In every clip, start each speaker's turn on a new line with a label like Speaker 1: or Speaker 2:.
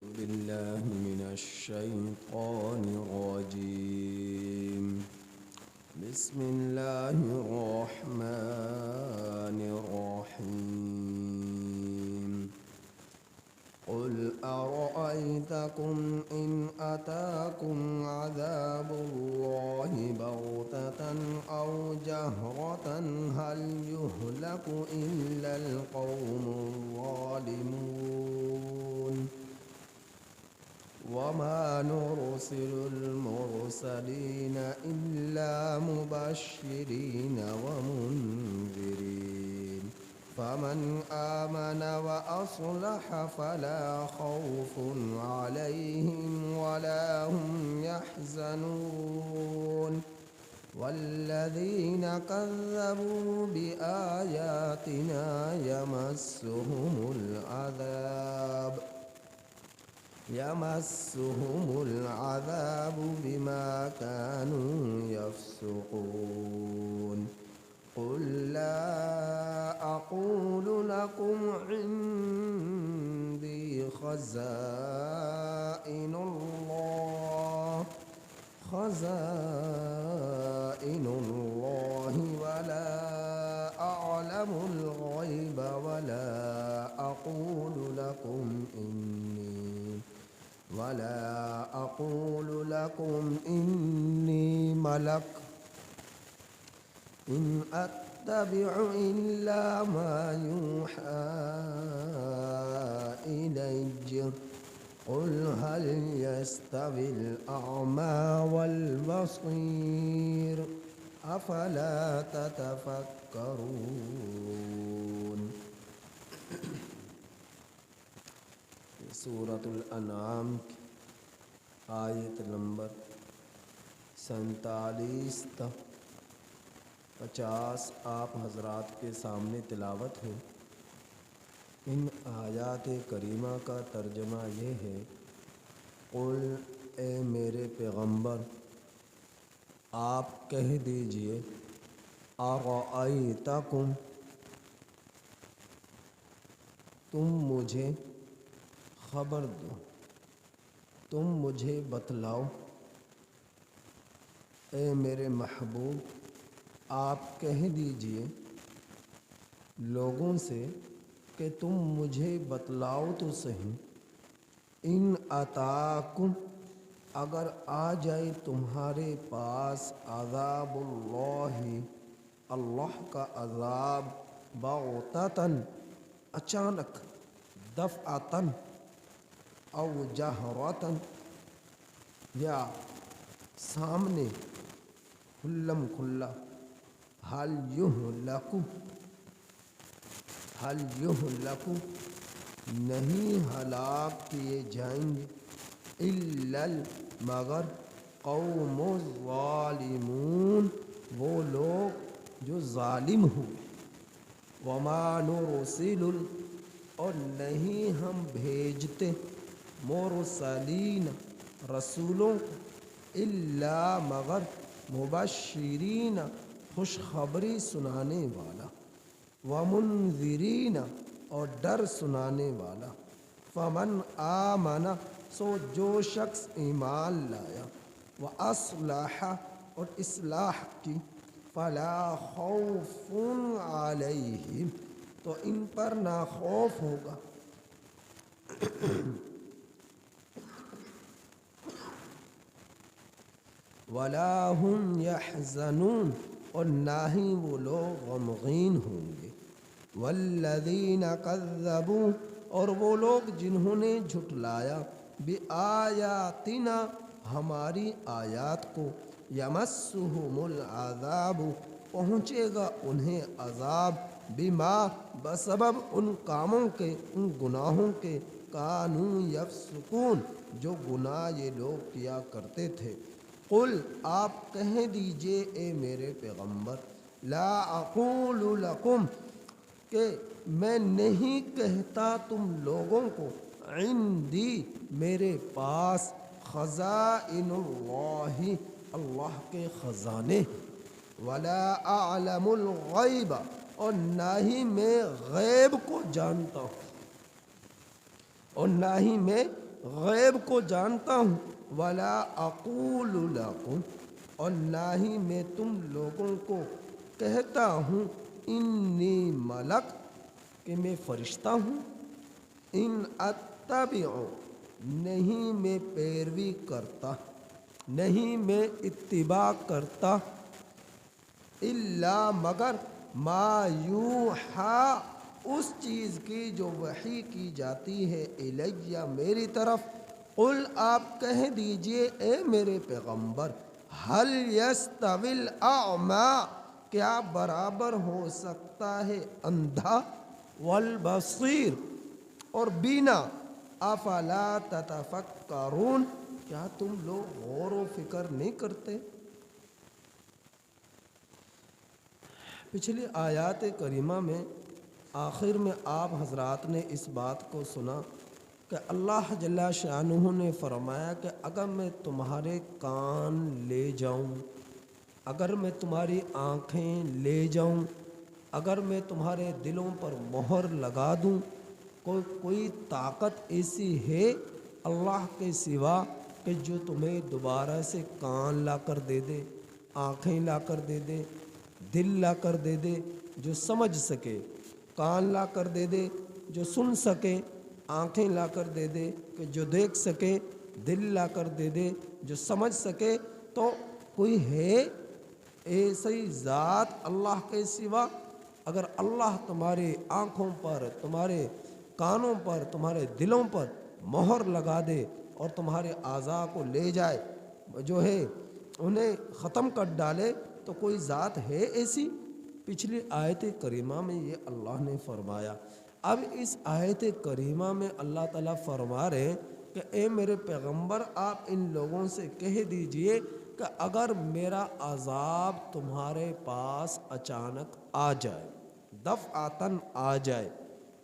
Speaker 1: بالله من الشيطان الرجيم. بسم الله الرحمن الرحيم. قل أرأيتكم إن أتاكم عذاب الله بغتة أو جهرة هل يهلك إلا القوم الظالمون وما نرسل المرسلين إلا مبشرين ومنذرين فمن آمن وأصلح فلا خوف عليهم ولا هم يحزنون والذين كذبوا بآياتنا يمسهم العذاب بما كانوا يفسقون. قل لا أقول لكم عندي خزائن الله ولا أعلم الغيب ولا أقول لكم إني ملك إن أتبع إلا ما يوحى إلي قل هل يستوي الأعمى والبصير أفلا تتفكرون. سورۃ الانعام آیت نمبر 47 تا 50 آپ حضرات کے سامنے تلاوت ہے. ان آیات کریمہ کا ترجمہ یہ ہے: قل اے میرے پیغمبر آپ کہہ دیجئے، ارأیتکم تم مجھے خبر دو، تم مجھے بتلاؤ، اے میرے محبوب آپ کہہ دیجئے لوگوں سے کہ تم مجھے بتلاؤ تو صحیح، ان اتاکم اگر آ جائے تمہارے پاس عذاب اللہ کا عذاب بغتتاً اچانک، دفعتاً او جہرتاً یا سامنے کھلم کھلا، حل یہلک نہیں ہلاک کیے جائیں گے، الا مگر قوم الظالمون وہ لوگ جو ظالم ہوئے، وما نرسل اور نہیں ہم بھیجتے مرسلین رسولوں کو، الا مگر مبشرین خوشخبری سنانے والا، ومنذرین اور ڈر سنانے والا، فمن آمن سو جو شخص ایمان لایا، واصلح اور اصلاح کی، فلا خوف علیہم تو ان پر نہ خوف ہوگا، ولا هم يحزنون اور نہ ہی وہ لوگ غمگین ہوں گے، والذین کذبوا اور وہ لوگ جنہوں نے جھٹلایا، بآیاتنا ہماری آیات کو، یمسهم العذاب پہنچے گا انہیں عذاب، بما بسبب ان کاموں کے، ان گناہوں کے، کانوا یفسقون جو گناہ یہ لوگ کیا کرتے تھے. قل آپ کہہ دیجئے اے میرے پیغمبر، لا اقول لکم کہ میں نہیں کہتا تم لوگوں کو، عندی میرے پاس، خزائن اللہ کے خزانے، ولا اعلم الغیب اور نہ ہی میں غیب کو جانتا ہوں، اور نہ ہی میں غیب کو جانتا ہوں، ولا اقول لکم، اور نہ ہی میں تم لوگوں کو کہتا ہوں انی ملک، کہ میں فرشتہ ہوں، ان اتبع، نہیں میں پیروی کرتا، نہیں میں اتباع کرتا، الا مگر ما یوحا، اس چیز کی جو وحی کی جاتی ہے، الیہ میری طرف۔ قل آپ کہہ دیجئے اے میرے پیغمبر، حل یستوی الاعمی، کیا برابر ہو سکتا ہے اندھا، والبصیر، اور بینا، افلا تتفکرون، کیا تم لوگ غور و فکر نہیں کرتے؟ پچھلی آیات کریمہ میں آخر میں آپ حضرات نے اس بات کو سنا کہ اللہ جل شانہ نے فرمایا کہ اگر میں تمہارے کان لے جاؤں، اگر میں تمہاری آنکھیں لے جاؤں، اگر میں تمہارے دلوں پر مہر لگا دوں، کوئی طاقت ایسی ہے اللہ کے سوا کہ جو تمہیں دوبارہ سے کان لا کر دے دے، آنکھیں لا کر دے دے، دل لا کر دے دے جو سمجھ سکے، کان لا کر دے دے جو سن سکے، آنکھیں لا کر دے دے کہ جو دیکھ سکے، دل لا کر دے دے جو سمجھ سکے؟ تو کوئی ہے ایسی ذات اللہ کے سوا؟ اگر اللہ تمہاری آنکھوں پر، تمہارے کانوں پر، تمہارے دلوں پر مہر لگا دے اور تمہارے اعضاء کو لے جائے، جو ہے انہیں ختم کر ڈالے، تو کوئی ذات ہے ایسی؟ پچھلی آیت کریمہ میں یہ اللہ نے فرمایا۔ اب اس آیت کریمہ میں اللہ تعالیٰ فرما رہے ہیں کہ اے میرے پیغمبر، آپ ان لوگوں سے کہہ دیجئے کہ اگر میرا عذاب تمہارے پاس اچانک آ جائے، دفعتاً آ جائے،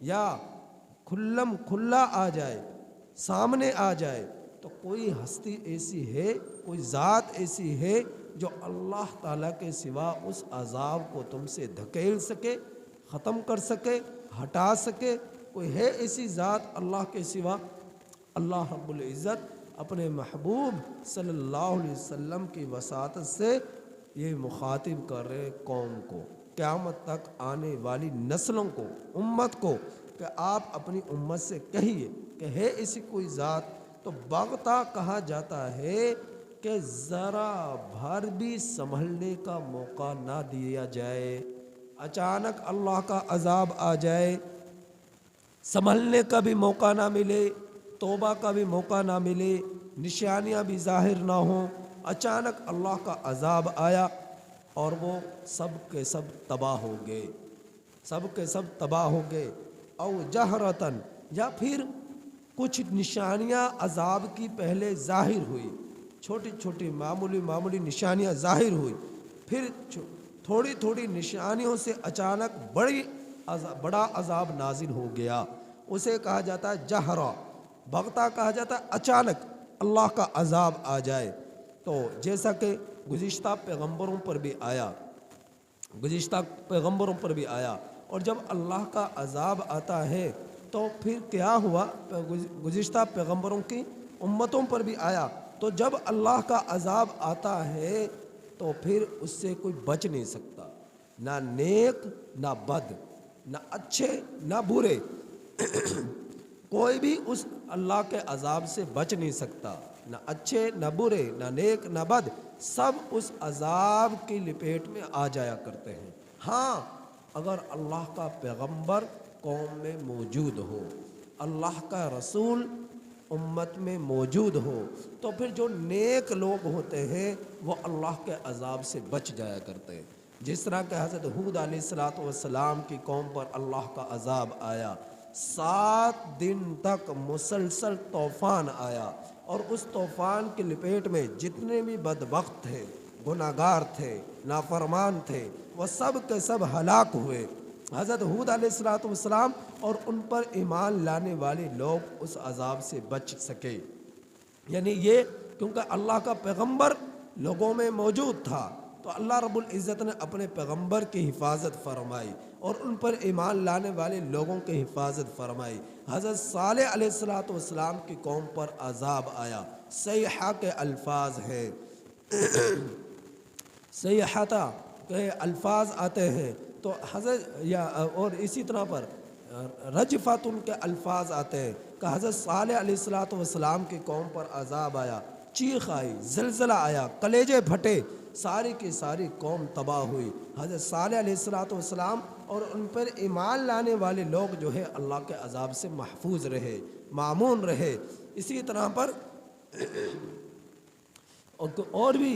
Speaker 1: یا کھلم کھلا آ جائے، سامنے آ جائے، تو کوئی ہستی ایسی ہے، کوئی ذات ایسی ہے جو اللہ تعالیٰ کے سوا اس عذاب کو تم سے دھکیل سکے، ختم کر سکے، ہٹا سکے؟ کوئی ہے ایسی ذات اللہ کے سوا؟ اللہ رب العزت اپنے محبوب صلی اللہ علیہ وسلم کی وساطت سے یہ مخاطب کر رہے قوم کو، قیامت تک آنے والی نسلوں کو، امت کو، کہ آپ اپنی امت سے کہیے کہ ہے ایسی کوئی ذات؟ تو بغتہ کہا جاتا ہے کہ ذرا بھر بھی سنبھلنے کا موقع نہ دیا جائے، اچانک اللہ کا عذاب آ جائے، سنبھلنے کا بھی موقع نہ ملے، توبہ کا بھی موقع نہ ملے، نشانیاں بھی ظاہر نہ ہوں، اچانک اللہ کا عذاب آیا اور وہ سب کے سب تباہ ہو گئے، سب کے سب تباہ ہو گئے۔ او جہرتاً، یا پھر کچھ نشانیاں عذاب کی پہلے ظاہر ہوئی، چھوٹی چھوٹی معمولی نشانیاں ظاہر ہوئی، پھر تھوڑی تھوڑی نشانیوں سے اچانک بڑا عذاب نازل ہو گیا، اسے کہا جاتا ہے جہرہ۔ بغتہ کہا جاتا ہے اچانک اللہ کا عذاب آ جائے۔ تو جیسا کہ گزشتہ پیغمبروں پر بھی آیا، اور جب اللہ کا عذاب آتا ہے تو پھر کیا ہوا؟ گزشتہ پیغمبروں کی امتوں پر بھی آیا۔ تو جب اللہ کا عذاب آتا ہے تو پھر اس سے کوئی بچ نہیں سکتا، نہ نیک نہ بد، نہ اچھے نہ برے، کوئی بھی اس اللہ کے عذاب سے بچ نہیں سکتا، نہ اچھے نہ برے، نہ نیک نہ بد، سب اس عذاب کی لپیٹ میں آ جایا کرتے ہیں۔ ہاں، اگر اللہ کا پیغمبر قوم میں موجود ہو، اللہ کا رسول امت میں موجود ہو، تو پھر جو نیک لوگ ہوتے ہیں وہ اللہ کے عذاب سے بچ جایا کرتے ہیں۔ جس طرح کہ حضرت ہود علیہ السلام کی قوم پر اللہ کا عذاب آیا، 7 دن تک مسلسل طوفان آیا، اور اس طوفان کی لپیٹ میں جتنے بھی بدبخت تھے، گناہگار تھے، نافرمان تھے، وہ سب کے سب ہلاک ہوئے۔ حضرت ہود علیہ السلام اور ان پر ایمان لانے والے لوگ اس عذاب سے بچ سکے، یعنی یہ کیونکہ اللہ کا پیغمبر لوگوں میں موجود تھا، تو اللہ رب العزت نے اپنے پیغمبر کی حفاظت فرمائی اور ان پر ایمان لانے والے لوگوں کی حفاظت فرمائی۔ حضرت صالح علیہ السلام کی قوم پر عذاب آیا، صیحہ کے الفاظ ہیں، صیحہ کے الفاظ آتے ہیں، تو حضرت اور اسی طرح پر رجفتن کے الفاظ آتے ہیں کہ حضرت صالح علیہ السلام کی قوم پر عذاب آیا، چیخ آئی، زلزلہ آیا، کلیجے پھٹے، ساری کی ساری قوم تباہ ہوئی۔ حضرت صالح علیہ السلام اور ان پر ایمان لانے والے لوگ جو ہے اللہ کے عذاب سے محفوظ رہے، مامون رہے۔ اسی طرح پر اور بھی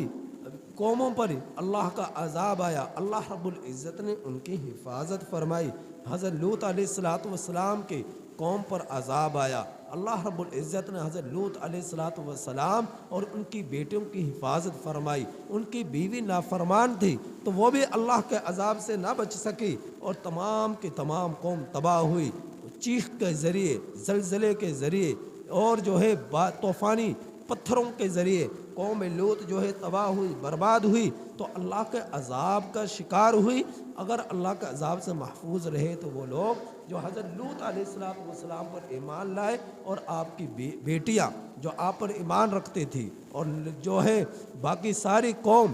Speaker 1: قوموں پر اللہ کا عذاب آیا، اللہ رب العزت نے ان کی حفاظت فرمائی۔ حضرت لوط علیہ السلام کی قوم پر عذاب آیا، اللہ رب العزت نے حضرت لوط علیہ السلام اور ان کی بیٹیوں کی حفاظت فرمائی۔ ان کی بیوی نافرمان تھی تو وہ بھی اللہ کے عذاب سے نہ بچ سکی اور تمام کی تمام قوم تباہ ہوئی، چیخ کے ذریعے، زلزلے کے ذریعے اور جو ہے طوفانی پتھروں کے ذریعے قوم لوط جو ہے تباہ ہوئی، برباد ہوئی، تو اللہ کے عذاب کا شکار ہوئی۔ اگر اللہ کے عذاب سے محفوظ رہے تو وہ لوگ جو حضرت لوط علیہ السلام پر ایمان لائے اور آپ کی بیٹیاں جو آپ پر ایمان رکھتی تھی اور جو ہے باقی ساری قوم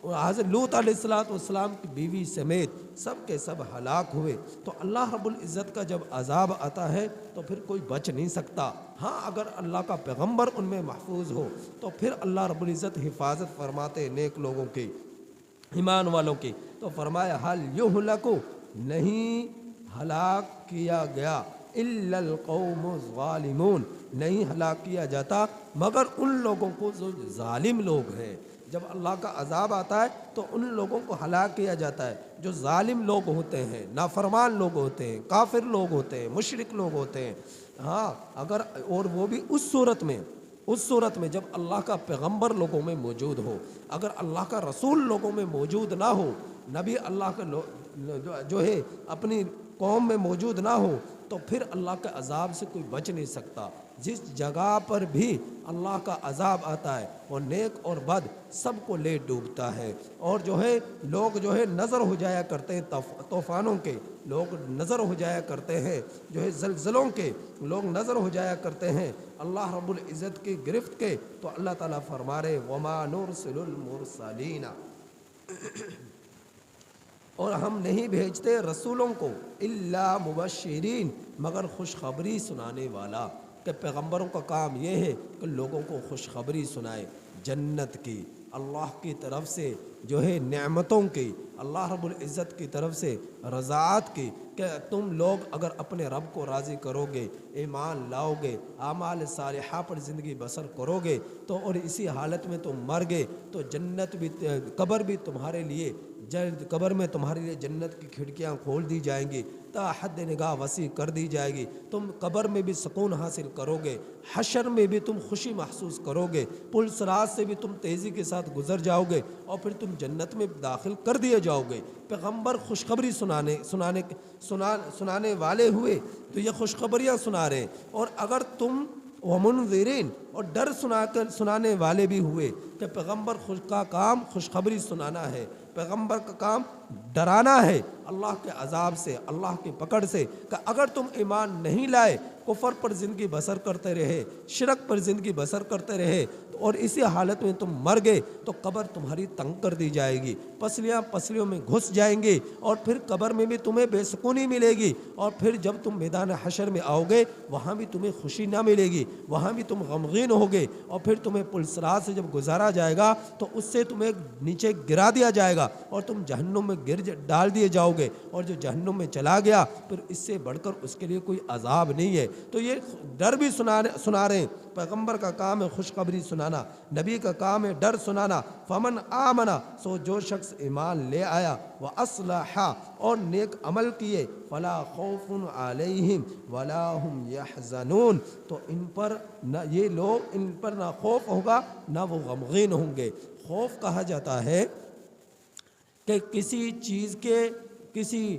Speaker 1: حضرت لوط علیہ السلام کی بیوی سمیت سب کے سب ہلاک ہوئے۔ تو اللہ رب العزت کا جب عذاب آتا ہے تو پھر کوئی بچ نہیں سکتا۔ ہاں اگر اللہ کا پیغمبر ان میں محفوظ ہو تو پھر اللہ رب العزت حفاظت فرماتے نیک لوگوں کی، ایمان والوں کی۔ تو فرمایا حل یہلک، نہیں ہلاک کیا گیا، الا القوم الظالمون، نہیں ہلاک کیا جاتا مگر ان لوگوں کو جو ظالم لوگ ہیں۔ جب اللہ کا عذاب آتا ہے تو ان لوگوں کو ہلاک کیا جاتا ہے جو ظالم لوگ ہوتے ہیں، نافرمان لوگ ہوتے ہیں، کافر لوگ ہوتے ہیں، مشرک لوگ ہوتے ہیں۔ ہاں اگر اور وہ بھی اس صورت میں جب اللہ کا پیغمبر لوگوں میں موجود ہو، اگر اللہ کا رسول لوگوں میں موجود نہ ہو، نبی اللہ کا جو ہے اپنی قوم میں موجود نہ ہو تو پھر اللہ کے عذاب سے کوئی بچ نہیں سکتا۔ جس جگہ پر بھی اللہ کا عذاب آتا ہے وہ نیک اور بد سب کو لے ڈوبتا ہے، اور جو ہے لوگ جو ہے نظر ہو جایا کرتے ہیں طوفانوں کے، لوگ نظر ہو جایا کرتے ہیں جو ہے زلزلوں کے، لوگ نظر ہو جایا کرتے ہیں اللہ رب العزت کی گرفت کے۔ تو اللہ تعالیٰ فرما رہے وما نرسل المرسلین، اور ہم نہیں بھیجتے رسولوں کو الا مبشرین، مگر خوشخبری سنانے والا، کہ پیغمبروں کا کام یہ ہے کہ لوگوں کو خوشخبری سنائے جنت کی، اللہ کی طرف سے جو ہے نعمتوں کی، اللہ رب العزت کی طرف سے رضاعت کی، کہ تم لوگ اگر اپنے رب کو راضی کرو گے، ایمان لاؤ گے، اعمال صالحہ پر زندگی بسر کرو گے تو اور اسی حالت میں تم مر گئے تو جنت بھی، قبر بھی تمہارے لیے، قبر میں تمہارے لیے جنت کی کھڑکیاں کھول دی جائیں گی، تا حد نگاہ وسیع کر دی جائے گی، تم قبر میں بھی سکون حاصل کرو گے، حشر میں بھی تم خوشی محسوس کرو گے، پل صراط سے بھی تم تیزی کے ساتھ گزر جاؤ گے اور پھر تم جنت میں داخل کر دیے جاؤ گے۔ پیغمبر خوشخبری سنانے والے ہوئے تو یہ خوشخبریاں سنا رہے ہیں، اور اگر تم ومنذرین، اور ڈر سنانے والے بھی ہوئے کہ پیغمبر کا کام خوشخبری سنانا ہے، پیغمبر کا کام ڈرانا ہے اللہ کے عذاب سے، اللہ کی پکڑ سے، کہ اگر تم ایمان نہیں لائے، کفر پر زندگی بسر کرتے رہے، شرک پر زندگی بسر کرتے رہے اور اسی حالت میں تم مر گئے تو قبر تمہاری تنگ کر دی جائے گی، پسلیوں میں گھس جائیں گے اور پھر قبر میں بھی تمہیں بے سکونی ملے گی، اور پھر جب تم میدان حشر میں آؤ گے وہاں بھی تمہیں خوشی نہ ملے گی، وہاں بھی تم غمگین ہوگے، اور پھر تمہیں پل صراط سے جب گزارا جائے گا تو اس سے تمہیں نیچے گرا دیا جائے گا اور تم جہنم میں ڈال دیے جاؤ گے، اور جو جہنم میں چلا گیا پھر اس سے بڑھ کر اس کے لیے کوئی عذاب نہیں ہے۔ تو یہ ڈر بھی سنا رہے ہیں، پیغمبر کا کام ہے خوشخبری سنانا، نبی کا کام ہے ڈر سنانا۔ فمن آمنا، سو جو شخص ایمان لے آیا، واصلح، اور نیک عمل کیے، فلا خوف علیہم ولا هم یحزنون، تو ان پر نہ خوف ہوگا نہ وہ غمگین ہوں گے۔ خوف کہا جاتا ہے کہ کسی چیز کے، کسی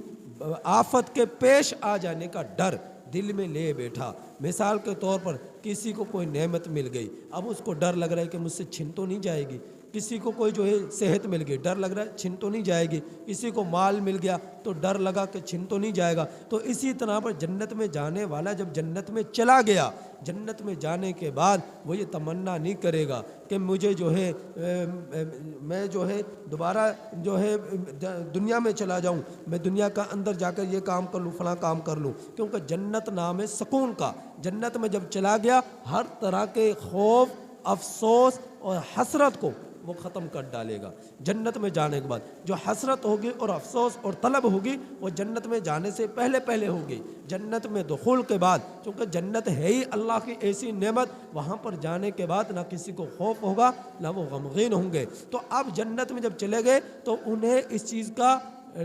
Speaker 1: آفت کے پیش آ جانے کا ڈر دل میں لے بیٹھا، مثال کے طور پر کسی کو کوئی نعمت مل گئی، اب اس کو ڈر لگ رہا ہے کہ مجھ سے چھن تو نہیں جائے گی۔ کسی کو کوئی جو ہے صحت مل گئی، ڈر لگ رہا ہے چھن تو نہیں جائے گی۔ کسی کو مال مل گیا تو ڈر لگا کہ چھن تو نہیں جائے گا۔ تو اسی طرح پر جنت میں جانے والا جب جنت میں چلا گیا، جنت میں جانے کے بعد وہ یہ تمنا نہیں کرے گا کہ مجھے جو ہے میں جو ہے دوبارہ جو ہے دنیا میں چلا جاؤں، میں دنیا کا اندر جا کر یہ کام کر لوں، فلاں کام کر لوں، کیونکہ جنت نام ہے سکون کا۔ جنت میں جب چلا گیا ہر طرح کے خوف، افسوس اور حسرت کو وہ ختم کر ڈالے گا۔ جنت میں جانے کے بعد جو حسرت ہوگی اور افسوس اور طلب ہوگی وہ جنت میں جانے سے پہلے ہوگی۔ جنت میں دخول کے بعد، چونکہ جنت ہے ہی اللہ کی ایسی نعمت، وہاں پر جانے کے بعد نہ کسی کو خوف ہوگا نہ وہ غمگین ہوں گے۔ تو اب جنت میں جب چلے گئے تو انہیں اس چیز کا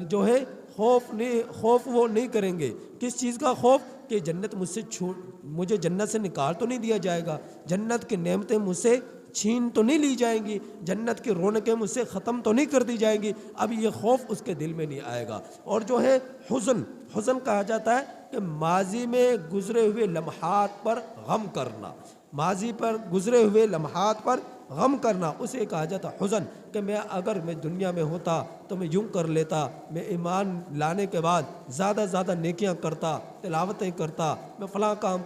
Speaker 1: جو ہے خوف وہ نہیں کریں گے۔ کس چیز کا خوف؟ کہ جنت مجھے جنت سے نکال تو نہیں دیا جائے گا، جنت کی نعمتیں مجھ سے چھین تو نہیں لی جائیں گی، جنت کی رونقیں مجھ سے ختم تو نہیں کر دی جائیں گی۔ اب یہ خوف اس کے دل میں نہیں آئے گا۔ اور جو ہے حزن کہا جاتا ہے کہ ماضی میں گزرے ہوئے لمحات پر غم کرنا، ماضی پر گزرے ہوئے لمحات پر غم کرنا، اسے کہا جاتا حزن، کہ اگر میں دنیا میں ہوتا تو میں یوں کر لیتا، میں ایمان لانے کے بعد زیادہ نیکیاں کرتا، تلاوتیں کرتا، میں فلاں کام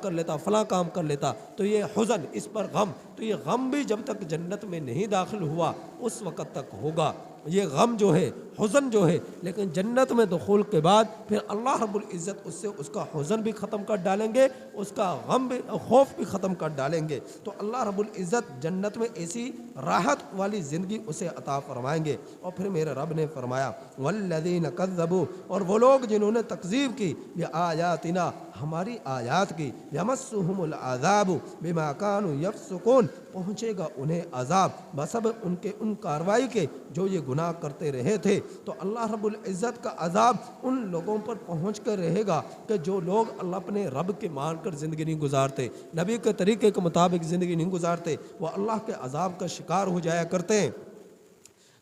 Speaker 1: کر لیتا، تو یہ حزن، اس پر غم۔ تو یہ غم بھی جب تک جنت میں نہیں داخل ہوا اس وقت تک ہوگا، یہ غم جو ہے، حزن جو ہے۔ لیکن جنت میں دخول کے بعد پھر اللہ رب العزت اس سے اس کا حزن بھی ختم کر ڈالیں گے، اس کا غم بھی، خوف بھی ختم کر ڈالیں گے۔ تو اللہ رب العزت جنت میں ایسی راحت والی زندگی اسے عطا فرمائیں گے۔ اور پھر میرے رب نے فرمایا والذین کذبوا، اور وہ لوگ جنہوں نے تکذیب کی، بآیاتنا، ہماری آیات کی، یمسہم العذاب بما کانوا یفسقون، پہنچے گا انہیں عذاب بسبب ان کاروائی کے جو یہ گناہ کرتے رہے تھے۔ تو اللہ رب العزت کا عذاب ان لوگوں پر پہنچ کر رہے گا کہ جو لوگ اللہ اپنے رب کے مان کر زندگی نہیں گزارتے، نبی کے طریقے کے مطابق زندگی نہیں گزارتے، وہ اللہ کے عذاب کا شکار ہو جایا کرتے ہیں۔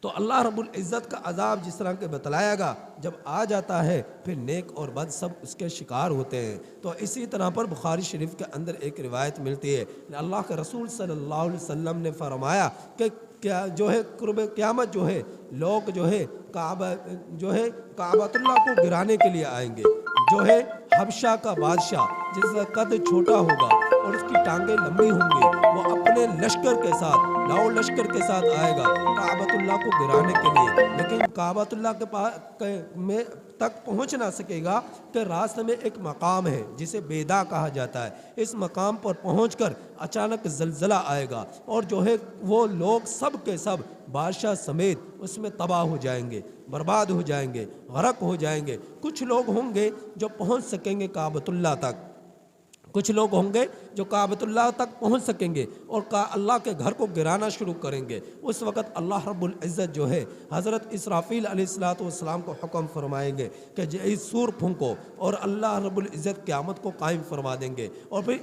Speaker 1: تو اللہ رب العزت کا عذاب جس طرح کے بتلایا گا جب آ جاتا ہے، پھر نیک اور بد سب اس کے شکار ہوتے ہیں۔ تو اسی طرح پر بخاری شریف کے اندر ایک روایت ملتی ہے، اللہ کے رسول صلی اللہ علیہ وسلم نے فرمایا کہ کیا جو ہے قرب قیامت جو ہے لوگ جو ہے کعبۃ اللہ کو گرانے کے لیے آئیں گے۔ جو ہے حبشہ کا بادشاہ جس کا قد چھوٹا ہوگا اور اس کی ٹانگیں لمبی ہوں گی، وہ اپنے لشکر کے ساتھ، لاؤ لشکر کے ساتھ آئے گا کعبۃ اللہ کو گرانے کے لیے، لیکن کعبۃ اللہ کے پاس میں تک پہنچ نہ سکے گا کہ راستے میں ایک مقام ہے جسے بیدا کہا جاتا ہے۔ اس مقام پر پہنچ کر اچانک زلزلہ آئے گا اور جو ہے وہ لوگ سب کے سب بادشاہ سمیت اس میں تباہ ہو جائیں گے، برباد ہو جائیں گے، غرق ہو جائیں گے۔ کچھ لوگ ہوں گے جو پہنچ سکیں گے کعبۃ اللہ تک، کچھ لوگ ہوں گے جو کعبۃ اللہ تک پہنچ سکیں گے اور اللہ کے گھر کو گرانا شروع کریں گے۔ اس وقت اللہ رب العزت جو ہے حضرت اسرافیل علیہ السلام کو حکم فرمائیں گے کہ اس سور پھونکو، اور اللہ رب العزت قیامت کو قائم فرما دیں گے۔ اور پھر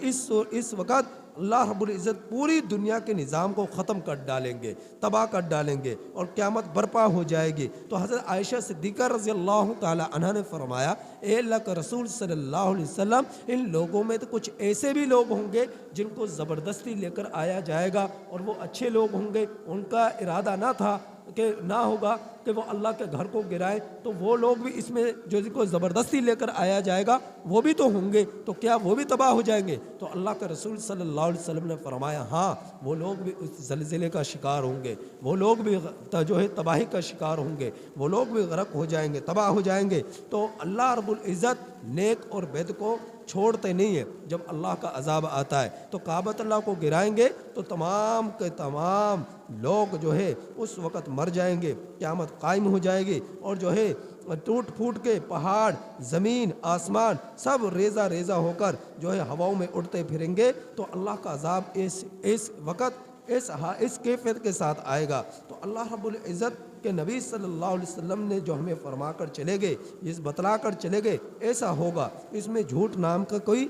Speaker 1: اس وقت اللہ رب العزت پوری دنیا کے نظام کو ختم کر ڈالیں گے، تباہ کر ڈالیں گے اور قیامت برپا ہو جائے گی۔ تو حضرت عائشہ صدیقہ رضی اللہ تعالی عنہ نے فرمایا، اے اللہ کا رسول صلی اللہ علیہ وسلم، ان لوگوں میں تو کچھ ایسے بھی لوگ ہوں گے جن کو زبردستی لے کر آیا جائے گا، اور وہ اچھے لوگ ہوں گے، ان کا ارادہ نہ ہوگا کہ وہ اللہ کے گھر کو گرائے، تو وہ لوگ بھی اس میں جو کو زبردستی لے کر آیا جائے گا وہ بھی تو ہوں گے، تو کیا وہ بھی تباہ ہو جائیں گے؟ تو اللہ کے رسول صلی اللہ علیہ وسلم نے فرمایا ہاں، وہ لوگ بھی اس زلزلے کا شکار ہوں گے، وہ لوگ بھی جو ہے تباہی کا شکار ہوں گے، وہ لوگ بھی غرق ہو جائیں گے، تباہ ہو جائیں گے۔ تو اللہ رب العزت نیک اور بد کو چھوڑتے نہیں ہیں۔ جب اللہ کا عذاب آتا ہے تو کعبۃ اللہ کو گرائیں گے تو تمام کے تمام لوگ جو ہے اس وقت مر جائیں گے، قیامت قائم ہو جائے گی، اور جو ہے ٹوٹ پھوٹ کے پہاڑ، زمین، آسمان سب ریزہ ریزہ ہو کر جو ہے ہواؤں میں اڑتے پھریں گے۔ تو اللہ کا عذاب اس وقت اس کیفیت کے ساتھ آئے گا۔ تو اللہ رب العزت کہ نبی صلی اللہ علیہ وسلم نے جو ہمیں فرما کر چلے گئے، اس بتلا کر چلے گئے، ایسا ہوگا، اس میں جھوٹ نام کا کوئی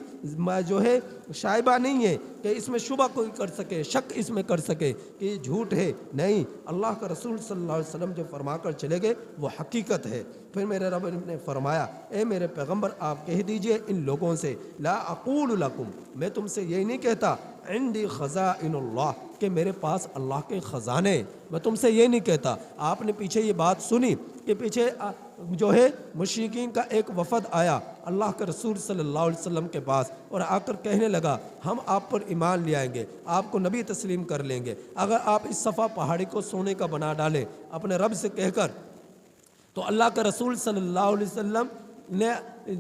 Speaker 1: جو ہے شائبہ نہیں ہے کہ اس میں شبہ کوئی کر سکے، شک اس میں کر سکے کہ یہ جھوٹ ہے، نہیں، اللہ کا رسول صلی اللہ علیہ وسلم جو فرما کر چلے گئے وہ حقیقت ہے۔ پھر میرے رب نے فرمایا، اے میرے پیغمبر آپ کہہ دیجئے ان لوگوں سے، لا اقول لکم، میں تم سے یہی نہیں کہتا عندی خزائن اللہ کہ میرے پاس اللہ کے خزانے، میں تم سے یہ نہیں کہتا۔ آپ نے پیچھے یہ بات سنی کہ پیچھے جو ہے مشرکین کا ایک وفد آیا اللہ کے رسول صلی اللہ علیہ وسلم کے پاس اور آ کر کہنے لگا ہم آپ پر ایمان لے آئیں گے، آپ کو نبی تسلیم کر لیں گے اگر آپ اس صفا پہاڑی کو سونے کا بنا ڈالیں اپنے رب سے کہہ کر۔ تو اللہ کے رسول صلی اللہ علیہ وسلم نے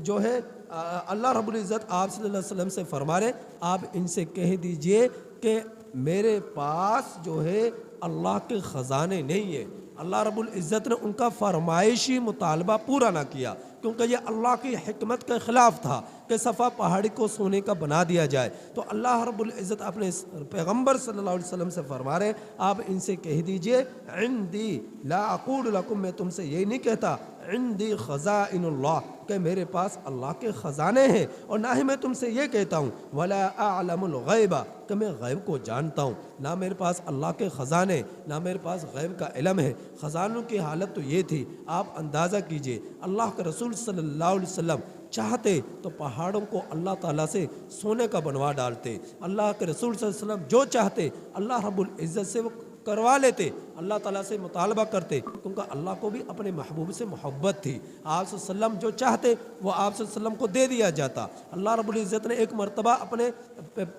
Speaker 1: جو ہے اللہ رب العزت آپ صلی اللہ علیہ وسلم سے فرما رہے آپ ان سے کہہ دیجئے کہ میرے پاس جو ہے اللہ کے خزانے نہیں ہیں۔ اللہ رب العزت نے ان کا فرمائشی مطالبہ پورا نہ کیا کیونکہ یہ اللہ کی حکمت کے خلاف تھا کہ صفا پہاڑی کو سونے کا بنا دیا جائے۔ تو اللہ رب العزت اپنے پیغمبر صلی اللہ علیہ وسلم سے فرما رہے آپ ان سے کہہ دیجئے عندی لا اقول لکم، میں تم سے یہی نہیں کہتا عندی خزائن اللہ کہ میرے پاس اللہ کے خزانے ہیں، اور نہ ہی میں تم سے یہ کہتا ہوں ولا اعلم الغیب کہ میں غیب کو جانتا ہوں، نہ میرے پاس اللہ کے خزانے نہ میرے پاس غیب کا علم ہے۔ خزانوں کی حالت تو یہ تھی، آپ اندازہ کیجئے اللہ کے رسول صلی اللہ علیہ وسلم چاہتے تو پہاڑوں کو اللہ تعالیٰ سے سونے کا بنوا ڈالتے، اللہ کے رسول صلی اللہ علیہ وسلم جو چاہتے اللہ رب العزت سے وہ کروا لیتے، اللہ تعالیٰ سے مطالبہ کرتے کیونکہ اللہ کو بھی اپنے محبوب سے محبت تھی۔ آپ صلی اللہ علیہ وسلم جو چاہتے وہ آپ صلی اللہ علیہ وسلم کو دے دیا جاتا۔ اللہ رب العزت نے ایک مرتبہ اپنے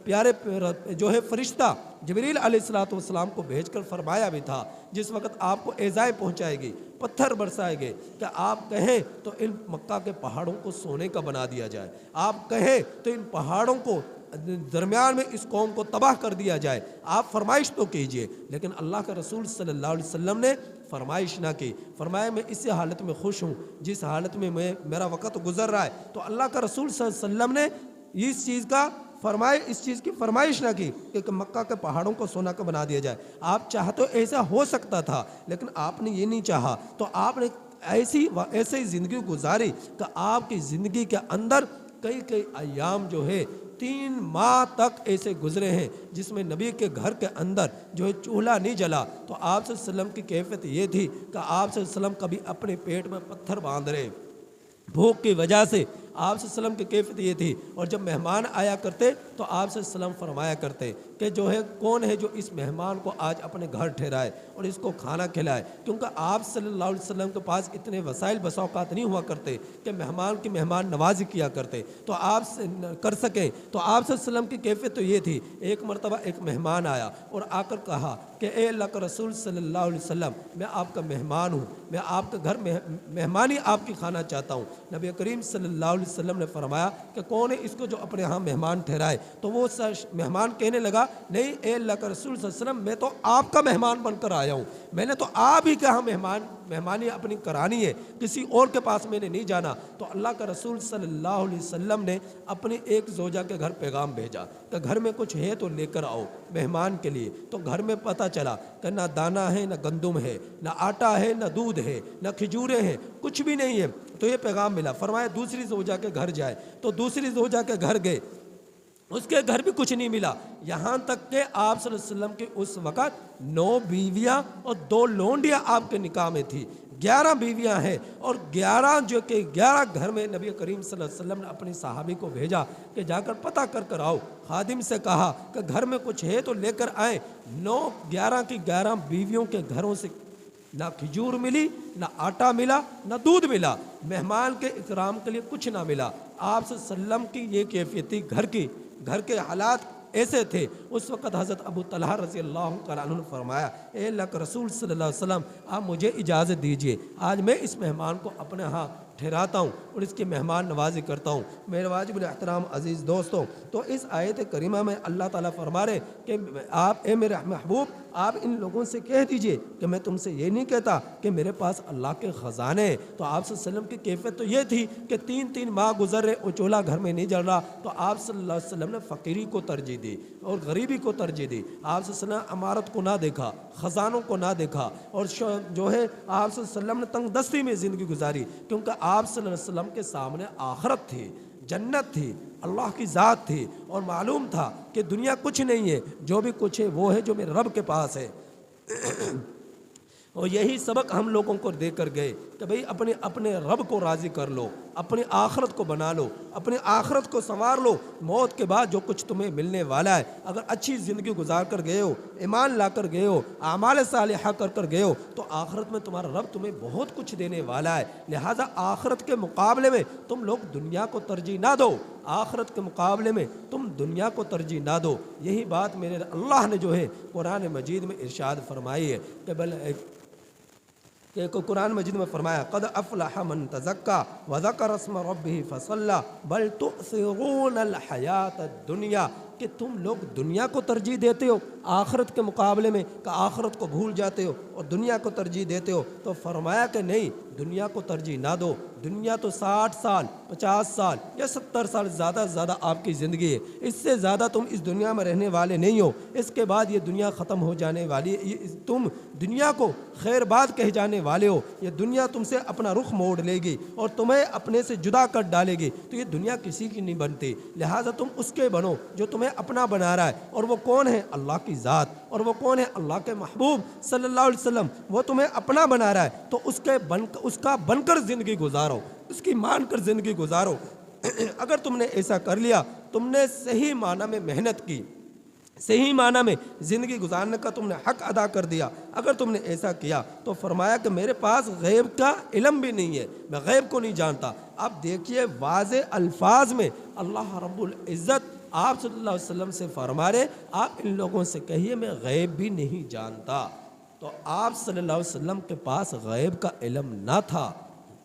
Speaker 1: پیارے جو ہے فرشتہ جبریل علیہ السلام کو بھیج کر فرمایا بھی تھا جس وقت آپ کو ایذائیں پہنچائے گی، پتھر برسائے گے کہ آپ کہیں تو ان مکہ کے پہاڑوں کو سونے کا بنا دیا جائے، آپ کہیں تو ان پہاڑوں کو درمیان میں اس قوم کو تباہ کر دیا جائے، آپ فرمائش تو کیجئے۔ لیکن اللہ کے رسول صلی اللہ علیہ وسلم نے فرمائش نہ کی، فرمایا میں اسی حالت میں خوش ہوں جس حالت میں میرا وقت گزر رہا ہے۔ تو اللہ کا رسول صلی اللہ علیہ وسلم نے اس چیز کی فرمائش نہ کی کہ مکہ کے پہاڑوں کو سونا کا بنا دیا جائے۔ آپ چاہتے ایسا ہو سکتا تھا لیکن آپ نے یہ نہیں چاہا، تو آپ نے ایسی زندگی گزاری کہ آپ کی زندگی کے اندر کئی ایام جو ہے 3 ماہ تک ایسے گزرے ہیں جس میں نبی کے گھر کے اندر جو ہے چولہا نہیں جلا۔ تو آپ صلی اللہ علیہ وسلم کی کیفیت یہ تھی کہ آپ صلی اللہ علیہ وسلم کبھی اپنے پیٹ میں پتھر باندھ رہے بھوک کی وجہ سے، آپ صلی اللہ علیہ وسلم کی کیفیت یہ تھی۔ اور جب مہمان آیا کرتے تو آپ صلی اللہ علیہ وسلم فرمایا کرتے کہ جو ہے کون ہے جو اس مہمان کو آج اپنے گھر ٹھہرائے اور اس کو کھانا کھلائے، کیونکہ آپ صلی اللہ علیہ وسلم کے پاس اتنے وسائل بسا اوقات نہیں ہوا کرتے کہ مہمان کی مہمان نوازی کیا کرتے تو آپ سے کر سکیں۔ تو آپ صلی اللہ علیہ وسلم کی کیفیت تو یہ تھی، ایک مرتبہ ایک مہمان آیا اور آ کر کہا کہ اے اللہ کا رسول صلی اللہ علیہ وسلم میں آپ کا مہمان ہوں، میں آپ کے گھر مہمانی آپ کی کھانا چاہتا ہوں۔ نبی کریم صلی اللہ علیہ وسلم نے فرمایا کہ کون ہے اس کو جو اپنے ہاں مہمان ٹھہرائے؟ تو وہ مہمان کہنے لگا نہیں اے اللہ کا رسول صلی اللہ علیہ وسلم میں تو آپ کا مہمان بن کر آیا ہوں، میں نے تو آپ ہی کے ہاں مہمانی اپنی کرانی ہے، کسی اور کے پاس میں نے نہیں جانا۔ تو اللہ کا رسول صلی اللہ علیہ وسلم نے اپنی ایک زوجہ کے گھر پیغام بھیجا کہ گھر میں کچھ ہے تو لے کر آؤ مہمان کے لیے۔ تو گھر میں پتہ چلا کہ نہ دانہ ہے، نہ گندم ہے، نہ آٹا ہے، نہ دودھ ہے، نہ کھجوریں ہیں، کچھ بھی نہیں ہے۔ تو یہ پیغام ملا، فرمایا دوسری زوجہ کے گھر جائے۔ تو دوسری زوجہ کے گھر گئے، اس کے گھر بھی کچھ نہیں ملا، یہاں تک کہ آپ صلی اللہ علیہ وسلم کے اس وقت 9 بیویاں اور 2 لونڈیاں آپ کے نکاح میں تھی، 11 بیویاں ہیں اور 11 گھر میں نبی کریم صلی اللہ علیہ وسلم نے اپنی صحابی کو بھیجا کہ جا کر پتہ کر آؤ۔ خادم سے کہا کہ گھر میں کچھ ہے تو لے کر آئیں۔ 11 کی 11 بیویوں کے گھروں سے نہ کھجور ملی، نہ آٹا ملا، نہ دودھ ملا، مہمان کے اکرام کے لیے کچھ نہ ملا۔ آپ صلی اللہ علیہ وسلم کی یہ کیفیت تھی، گھر کے حالات ایسے تھے۔ اس وقت حضرت ابو طلحہ رضی اللہ تعالیٰ عنہ نے فرمایا اے اللہ کے رسول صلی اللہ علیہ وسلم آپ مجھے اجازت دیجئے، آج میں اس مہمان کو اپنے ہاں
Speaker 2: ٹھہراتا ہوں اور اس کی مہمان نوازی کرتا ہوں۔ میرے واجب الاحترام عزیز دوستوں، تو اس آیت کریمہ میں اللہ تعالیٰ فرما رہے کہ آپ اے میرے محبوب آپ ان لوگوں سے کہہ دیجئے کہ میں تم سے یہ نہیں کہتا کہ میرے پاس اللہ کے خزانے ہیں۔ تو آپ صلی اللہ علیہ وسلم کی کیفیت تو یہ تھی کہ 3 ماہ گزر رہے اور چولہا گھر میں نہیں جل رہا، تو آپ صلی اللہ علیہ وسلم نے فقیری کو ترجیح دی اور غریبی کو ترجیح دی۔ آپ صلی اللہ علیہ وسلم عمارت کو نہ دیکھا، خزانوں کو نہ دیکھا، اور جو ہے آپ صلی اللہ علیہ وسلم نے تنگ دستی میں زندگی گزاری، کیونکہ آپ صلی اللہ علیہ وسلم کے سامنے آخرت تھی، جنت تھی، اللہ کی ذات تھی، اور معلوم تھا کہ دنیا کچھ نہیں ہے، جو بھی کچھ ہے وہ ہے جو میرے رب کے پاس ہے۔ اور یہی سبق ہم لوگوں کو دے کر گئے کہ بھئی اپنے رب کو راضی کر لو، اپنی آخرت کو بنا لو، اپنی آخرت کو سنوار لو۔ موت کے بعد جو کچھ تمہیں ملنے والا ہے، اگر اچھی زندگی گزار کر گئے ہو، ایمان لا کر گئے ہو، اعمال صالحہ کر گئے ہو، تو آخرت میں تمہارا رب تمہیں بہت کچھ دینے والا ہے۔ لہٰذا آخرت کے مقابلے میں تم لوگ دنیا کو ترجیح نہ دو، آخرت کے مقابلے میں تم دنیا کو ترجیح نہ دو۔ یہی بات میرے اللہ نے جو ہے قرآن مجید میں ارشاد فرمائی ہے کہ قرآن مجید میں فرمایا قد افلح من تزکا وذکر اسم ربہ فصلی بل تؤثرون الحیات الدنیا، کہ تم لوگ دنیا کو ترجیح دیتے ہو آخرت کے مقابلے میں، کہ آخرت کو بھول جاتے ہو اور دنیا کو ترجیح دیتے ہو۔ تو فرمایا کہ نہیں، دنیا کو ترجیح نہ دو۔ دنیا تو 60 سال 50 سال یا 70 سال زیادہ سے زیادہ آپ کی زندگی ہے، اس سے زیادہ تم اس دنیا میں رہنے والے نہیں ہو۔ اس کے بعد یہ دنیا ختم ہو جانے والی ہے، تم دنیا کو خیر بات کہے جانے والے ہو۔ یہ دنیا تم سے اپنا رخ موڑ لے گی اور تمہیں اپنے سے جدا کر ڈالے گی، تو یہ دنیا کسی کی نہیں بنتی۔ لہٰذا تم اس کے بنو جو تمہیں اپنا بنا رہا ہے، اور وہ کون ہے؟ اللہ کی ذات، اور وہ کون ہے؟ اللہ کے محبوب صلی اللہ علیہ وسلم، وہ تمہیں اپنا بنا رہا ہے، تو اس کا بن کر زندگی گزارو، اس کی مان کر زندگی گزارو۔ اگر تم نے ایسا کر لیا، تم نے صحیح معنی میں محنت کی، صحیح معنی میں زندگی گزارنے کا تم نے حق ادا کر دیا۔ اگر تم نے ایسا کیا تو فرمایا کہ میرے پاس غیب کا علم بھی نہیں ہے، میں غیب کو نہیں جانتا۔ اب دیکھیے واضح الفاظ میں اللہ رب العزت آپ صلی اللہ علیہ وسلم سے فرما رہے، آپ ان لوگوں سے کہیے میں غیب بھی نہیں جانتا۔ تو آپ صلی اللہ علیہ وسلم کے پاس غیب کا علم نہ تھا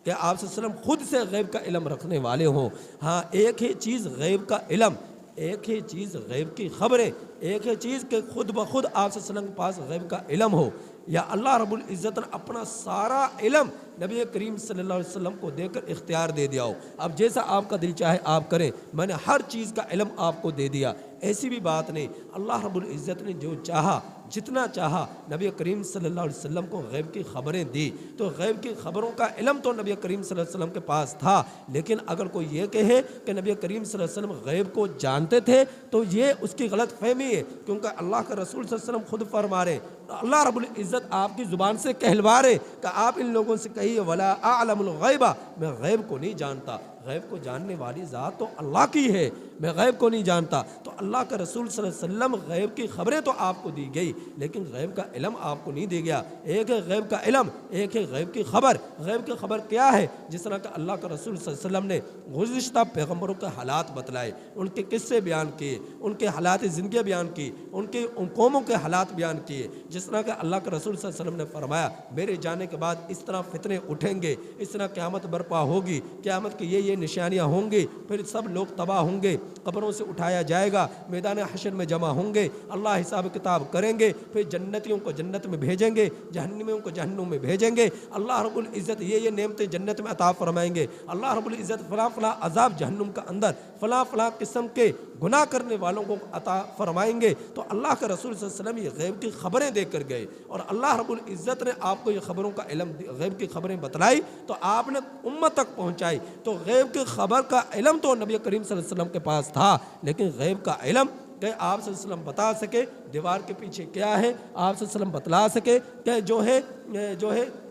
Speaker 2: کہ آپ صلی اللہ علیہ وسلم خود سے غیب کا علم رکھنے والے ہوں۔ ہاں، ایک ہی چیز غیب کا علم، ایک ہی چیز غیب کی خبریں، ایک ہی چیز کہ خود بخود آپ صلی اللہ علیہ وسلم کے پاس غیب کا علم ہو، یا اللہ رب العزت نے اپنا سارا علم نبی کریم صلی اللہ علیہ وسلم کو دے کر اختیار دے دیا ہو، اب جیسا آپ کا دل چاہے آپ کریں، میں نے ہر چیز کا علم آپ کو دے دیا۔ ایسی بھی بات نہیں، اللہ رب العزت نے جو چاہا، جتنا چاہا، نبی کریم صلی اللہ علیہ وسلم کو غیب کی خبریں دی۔ تو غیب کی خبروں کا علم تو نبی کریم صلی اللہ علیہ وسلم کے پاس تھا، لیکن اگر کوئی یہ کہے کہ نبی کریم صلی اللہ علیہ وسلم غیب کو جانتے تھے تو یہ اس کی غلط فہمی ہے، کیونکہ اللہ کے رسول صلی اللہ علیہ وسلم خود فرما رہے، اللہ رب العزت آپ کی زبان سے کہلوا رہے کہ آپ ان لوگوں سے کہیے ولا اعلم الغیب، میں غیب کو نہیں جانتا۔ غیب کو جاننے والی ذات تو اللہ کی ہے، میں غیب کو نہیں جانتا۔ تو اللہ کا رسول صلی اللہ علیہ وسلم غیب کی خبریں تو آپ کو دی گئی، لیکن غیب کا علم آپ کو نہیں دیا گیا۔ ایک ہے غیب کا علم، ایک ہے غیب کی خبر۔ غیب کی خبر کیا ہے؟ جس طرح کہ اللہ کا رسول صلی اللہ علیہ وسلم نے گزشتہ پیغمبروں کے حالات بتلائے، ان کے قصے بیان کیے، ان کے حالات زندگی بیان کی، ان قوموں کے حالات بیان کیے۔ جس طرح کہ اللہ کے رسول صلی اللہ علیہ وسلم نے فرمایا میرے جانے کے بعد اس طرح فتنے اٹھیں گے، اس طرح قیامت برپا ہوگی، قیامت کی یہ نشانیاں ہوں گی، پھر سب لوگ تباہ ہوں گے، قبروں سے اٹھایا جائے گا، میدان حشر میں جمع ہوں گے، اللہ حساب کتاب کریں گے، پھر جنتیوں کو جنت میں بھیجیں گے، جہنمیوں کو جہنم میں بھیجیں گے۔ اللہ رب العزت یہ نعمتیں جنت میں عطا فرمائیں گے۔ اللہ رب العزت فلاں فلاں عذاب جہنم کا اندر فلاں فلاں قسم کے گناہ کرنے والوں کو عطا فرمائیں گے۔ تو اللہ کے رسول صلی اللہ علیہ وسلم یہ غیب کی خبریں دے کر گئے، اور اللہ رب العزت نے آپ کو یہ خبروں کا علم، غیب کی خبریں بتلائی تو آپ نے امت تک پہنچائی۔ تو غیب کی خبر کا علم تو نبی کریم صلی اللہ علیہ وسلم کے پاس تھا، لیکن غیب کا علم کہ آپ صلی اللہ علیہ وسلم بتا سکے دیوار کے پیچھے کیا ہے، آپ صلی اللہ علیہ وسلم بتلا سکے کہ جو ہے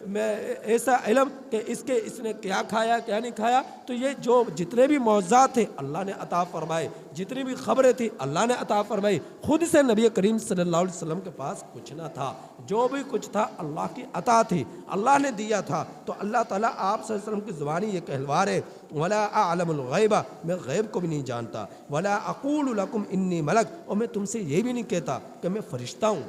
Speaker 2: میں ایسا علم کہ اس نے کیا کھایا کیا نہیں کھایا، تو یہ جو جتنے بھی معجزات تھے اللہ نے عطا فرمائے، جتنی بھی خبریں تھیں اللہ نے عطا فرمائی۔ خود سے نبی کریم صلی اللہ علیہ وسلم کے پاس کچھ نہ تھا، جو بھی کچھ تھا اللہ کی عطا تھی، اللہ نے دیا تھا۔ تو اللہ تعالیٰ آپ صلی اللہ علیہ وسلم کی زبانی یہ کہلوا رہے ولا اعلم الغیب، میں غیب کو بھی نہیں جانتا، ولا اقول لکم انی ملک، اور میں تم سے یہ بھی نہیں کہتا کہ میں فرشتہ ہوں۔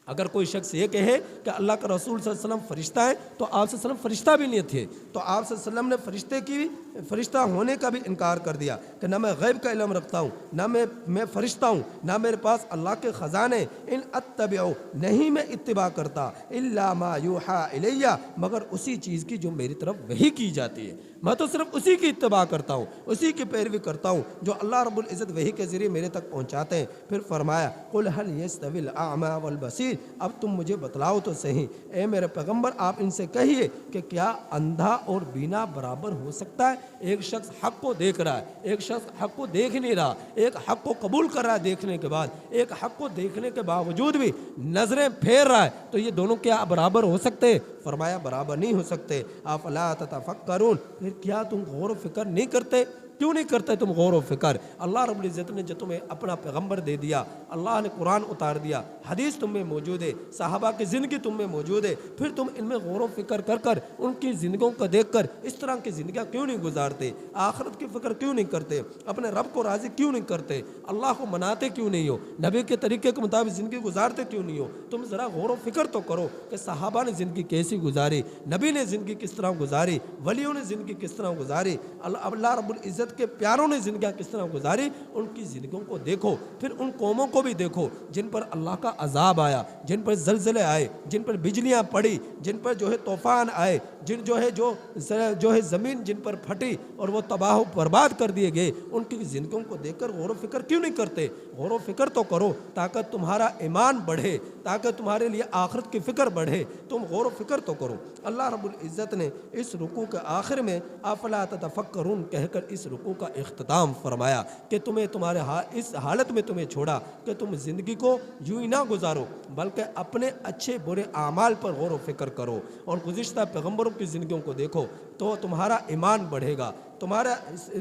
Speaker 2: اگر کوئی شخص یہ کہے کہ اللہ کا رسول صلی اللہ علیہ وسلم فرشتہ ہے تو آپ صلی اللہ علیہ وسلم فرشتہ بھی نہیں تھے، تو آپ صلی اللہ علیہ وسلم نے فرشتہ ہونے کا بھی انکار کر دیا کہ نہ میں غیب کا علم رکھتا ہوں، نہ میں فرشتہ ہوں، نہ میرے پاس اللہ کے خزانے، ان اتبع نہیں میں اتباع کرتا الا ما یوحى الیہ مگر اسی چیز کی جو میری طرف وحی کی جاتی ہے، میں تو صرف اسی کی اتباع کرتا ہوں، اسی کی پیروی کرتا ہوں جو اللہ رب العزت وحی کے ذریعے میرے تک پہنچاتے ہیں۔ پھر فرمایا قل هل يستوي الاعمى والبصیر، اب تم مجھے بتلاؤ تو صحیح اے میرے پیغمبر، آپ ان سے کہیے کہ کیا اندھا اور بینا برابر ہو سکتا ہے؟ ایک شخص حق کو دیکھ رہا ہے، ایک شخص حق کو دیکھ نہیں رہا، ایک حق کو قبول کر رہا ہے دیکھنے کے بعد، ایک حق کو دیکھنے کے باوجود بھی نظریں پھیر رہا ہے، تو یہ دونوں کیا برابر ہو سکتے؟ فرمایا برابر نہیں ہو سکتے۔ افلا تتفکرون، پھر کیا تم غور و فکر نہیں کرتے؟ کیوں نہیں کرتے تم غور و فکر؟ اللہ رب العزت نے جو تمہیں اپنا پیغمبر دے دیا، اللہ نے قرآن اتار دیا، حدیث تم میں موجود ہے، صحابہ کی زندگی تم میں موجود ہے، پھر تم ان میں غور و فکر کر کر ان کی زندگیوں کو دیکھ کر اس طرح کی زندگیاں کیوں نہیں گزارتے؟ آخرت کی فکر کیوں نہیں کرتے؟ اپنے رب کو راضی کیوں نہیں کرتے؟ اللہ کو مناتے کیوں نہیں ہو؟ نبی کے طریقے کے مطابق زندگی گزارتے کیوں نہیں ہو؟ تم ذرا غور و فکر تو کرو کہ صحابہ نے زندگی کیسی گزاری، نبی نے زندگی کس طرح گزاری، ولیوں نے زندگی کس طرح گزاری، اللہ رب العزت کے پیاروں نے زندگیاں کس طرح گزاری، ان کی زندگیوں کو دیکھو۔ پھر ان قوموں کو بھی دیکھو جن پر اللہ کا عذاب آیا، جن پر زلزلے آئے، جن پر بجلیاں پڑی، جن پر جو ہے طوفان آئے، جن جو ہے زمین جن پر پھٹی اور وہ تباہ و برباد کر دیے گئے، ان کی زندگیوں کو دیکھ کر غور و فکر کیوں نہیں کرتے؟ غور و فکر تو کرو تاکہ تمہارا ایمان بڑھے، تاکہ تمہارے لیے آخرت کی فکر بڑھے، تم غور و فکر تو کرو۔ اللہ رب العزت نے اس رکوع کے آخر میں افلا تتفکرون کہہ کر اس رکوع کا اختتام فرمایا کہ تمہیں تمہارے اس حالت میں تمہیں چھوڑا کہ تم زندگی کو یوں ہی نہ گزارو بلکہ اپنے اچھے برے اعمال پر غور و فکر کرو اور گزشتہ پیغمبروں کی زندگیوں کو دیکھو، تو تمہارا ایمان بڑھے گا، تمہارا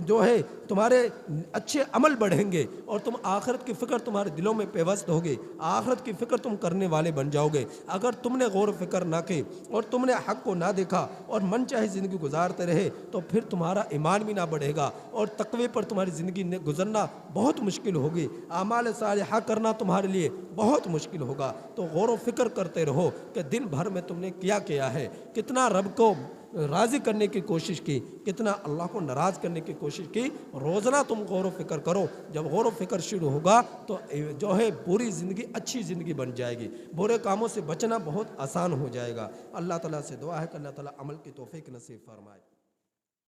Speaker 2: جو ہے تمہارے اچھے عمل بڑھیں گے اور تم آخرت کی فکر تمہارے دلوں میں پیوست ہوگی، آخرت کی فکر تم کرنے والے بن جاؤ گے۔ اگر تم نے غور و فکر نہ کی اور تم نے حق کو نہ دیکھا اور من چاہے زندگی گزارتے رہے تو پھر تمہارا ایمان بھی نہ بڑھے گا اور تقوی پر تمہاری زندگی گزرنا بہت مشکل ہوگی، اعمال صالحہ کرنا تمہارے لیے بہت مشکل ہوگا۔ تو غور و فکر کرتے رہو کہ دن بھر میں تم نے کیا ہے، کتنا رب کو راضی کرنے کی کوشش کی، کتنا اللہ کو ناراض کرنے کی کوشش کی۔ روزانہ تم غور و فکر کرو، جب غور و فکر شروع ہوگا تو جو ہے پوری زندگی اچھی زندگی بن جائے گی، برے کاموں سے بچنا بہت آسان ہو جائے گا۔ اللہ تعالیٰ سے دعا ہے کہ اللہ تعالیٰ عمل کی توفیق نصیب فرمائے۔